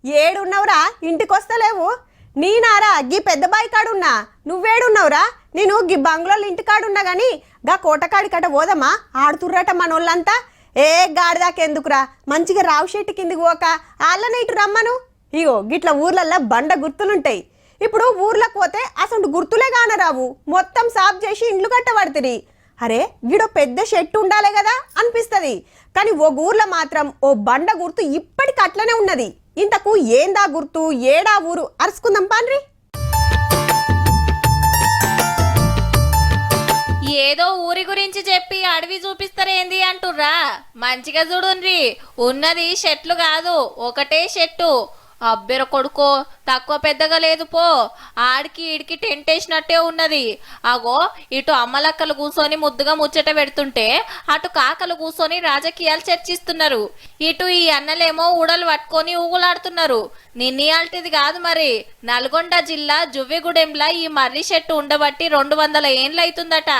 ఏడున్నవురా ఇంటికొస్తలేవు? నేనారా గీ పెద్ద బాయి కాడున్నా, నువ్వేడున్నవురా? నేను గీ బంగ్లాలో ఇంటికాడున్నా గాని గా కోటకాడి కట పోదమ్మా, ఆడుతుర్రట మనోళ్ళంతా. ఏ గాడిదాకెందుకురా, మంచిగా రావు చెట్టు కిందికి పోక ఆళ్ళనే ఇటు రమ్మను. ఇగో గిట్ల ఊర్లల్లో బండ గుర్తులుంటాయి. ఇప్పుడు ఊర్లకు పోతే అసలు గుర్తులే కానరావు, మొత్తం సాఫ్ చేసి ఇండ్లు కట్టబడుతుంది. అరే గిడో పెద్ద షెట్టు ఉండాలి కదా అనిపిస్తుంది. కానీ ఓ ఊర్లో మాత్రం ఓ బండ గుర్తు ఇప్పటికి అట్లనే ఉన్నది. ఇంతకు ఏందా గుర్తు, ఏడా ఊరు అరుచుకుందాం పాన్రి. ఏదో ఊరి గురించి చెప్పి అడవి చూపిస్తారేంది అంటుర్రా? మంచిగా చూడుండ్రి, ఉన్నది చెట్లు కాదు, ఒకటే చెట్టు. అబ్బెర కొడుకో, తక్కువ పెద్దగా లేదు పో. ఆడికి ఈడికి టెంట్ వేసినట్టే ఉన్నది. అగో ఇటు అమ్మలక్కలు కూర్చొని ముద్దుగా ముచ్చట పెడుతుంటే అటు కాకలు కూర్చొని రాజకీయాలు చర్చిస్తున్నారు. ఇటు ఈ అన్నలేమో ఊడలు పట్టుకొని ఊగులాడుతున్నారు. నిన్నయాల్టిది కాదు మరి, నల్గొండ జిల్లా జువ్విగూడెంలా ఈ మర్రి చెట్టు ఉండబట్టి 200 ఏండ్లు అవుతుందట.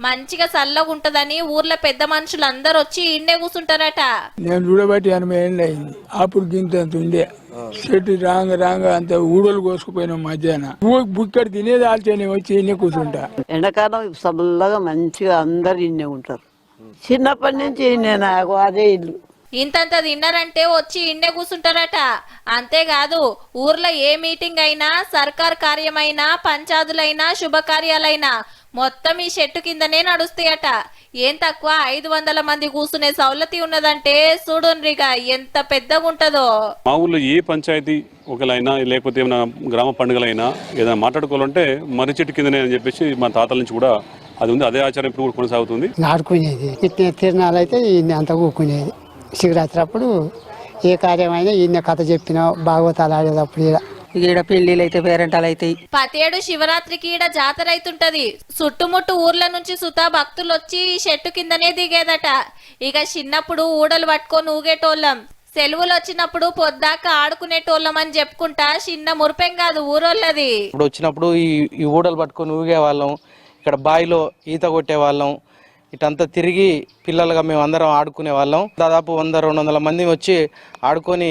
మంచిగా చల్లగా ఉంటదని ఊర్లో పెద్ద మనుషులందరూ వచ్చి ఇండే కూర్చుంటారట. నేను చూడబట్టి 80 ఏళ్ళు అయింది. అప్పుడు గింత ఉండే చెట్టు రాంగ అంత ఊడలు కోసుకుపోయినాం. మధ్యాహ్నం బుక్కడి తినేది ఆల్చేనే వచ్చి ఇన్నే కూర్చుంటా. ఎండాకాలం చల్లగా మంచిగా అందరు ఇన్నే ఉంటారు. చిన్నప్పటి నుంచి నేను అదే ఇల్లు. ఇంతంత తిన్నారంటే వచ్చి ఇండే కూర్చుంటారట. అంతేకాదు ఊర్లో ఏ మీటింగ్ అయినా, సర్కార్ కార్యమైనా, పంచాదులైనా, శుభకార్యాలైనా మొత్తం ఈ చెట్టు కిందనే నడుస్తాయట. ఏం తక్కువ 500 మంది కూర్చునే సౌలతి ఉన్నదంటే చూడుండ్రిగా ఎంత పెద్దగా ఉంటదో. మా ఊర్లో ఏ పంచాయతీ ఒకలైనా లేకపోతే ఏమైనా గ్రామ పండుగలైనా ఏదైనా మాట్లాడుకోవాలంటే మర్రి చెట్టు కిందనే అని చెప్పేసి మా తాతల నుంచి కూడా అది ఉంది. అదే ఆచారం ఇప్పుడు కూడా కొనసాగుతుంది. నాటుకునేది తిరణాలు అయితే ఈయన అంతా కూకునేది. శివరాత్రి అప్పుడు ఏ కార్యమైనా ఈయన కథ చెప్పిన భాగవతాలు ఆడేటప్పుడు ఈడ పెళ్లిళ్ళు అయితే పేరెంటాలు అయితే ప్రతేడు శివరాత్రికి ఈడ జాతర అయితుంటది. చుట్టుముట్టు ఊర్ల నుంచి సుతా భక్తులు వచ్చి ఈ చెట్టు కిందనే దిగేదట. ఇక చిన్నప్పుడు ఊడలు పట్టుకొని ఊగేటోళ్ళం. సెలవులు వచ్చినప్పుడు పొద్దాక ఆడుకునేటోళ్ళం అని చెప్పుకుంటా చిన్న మురిపెం కాదు ఊరోళ్ళది. ఇప్పుడు వచ్చినప్పుడు ఈ ఊడలు పట్టుకొని ఊగే వాళ్ళం, ఇక్కడ బావిలో ఈత కొట్టే వాళ్ళం. ఇటంతా తిరిగి పిల్లలుగా మేము అందరం ఆడుకునే వాళ్ళం. దాదాపు 100-200 మంది వచ్చి ఆడుకొని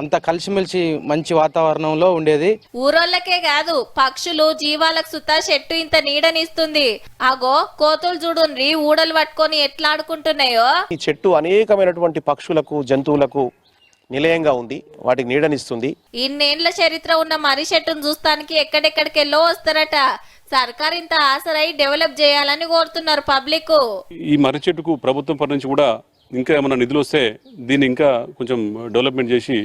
అంతా కలిసిమెలిసి మంచి వాతావరణంలో ఉండేది. ఊరోళ్ళకే కాదు పక్షులు జీవాలకు సుతా చెట్టు ఇంత నీడనిస్తుంది. అగో కోతులు చూడుండ్రి ఊడలు పట్టుకొని ఎట్లా ఆడుకుంటున్నాయో. ఈ చెట్టు అనేకమైనటువంటి పక్షులకు, జంతువులకు నిలయంగా ఉంది, వాటికి నీడనిస్తుంది. ఇన్నేళ్ల చరిత్ర ఉన్న మర్రి చెట్టును చూస్తానికి ఎక్కడెక్కడికెళ్ళో వస్తారట. సర్కార్ ఇంత ఆసరై డెవలప్ చేయాలని కోరుతున్నారు పబ్లిక్. ఈ మర్రి చెట్టుకు ప్రభుత్వం పరి నుంచి కూడా ఇంకా ఏమైనా నిధులు వస్తే దీన్ని ఇంకా కొంచెం డెవలప్మెంట్ చేసి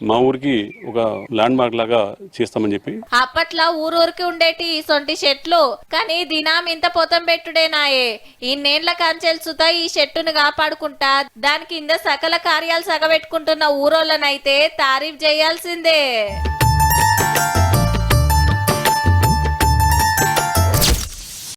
మా ఊరికి ఒక ల్యాండ్ మార్క్ లాగా చేస్తామని చెప్పి. అప్పట్లో ఊరూరికి ఉండేటి సొంటి చెట్లు, కానీ దినాం ఇంత పొతం పెట్టుడేనాయే. ఇన్నేళ్ల కంచెలు సుతా ఈ చెట్టును కాపాడుకుంటా దాని కింద సకల కార్యాలు సగబెట్టుకుంటున్న ఊరోళ్ళనైతే తారీఫ్ చేయాల్సిందే.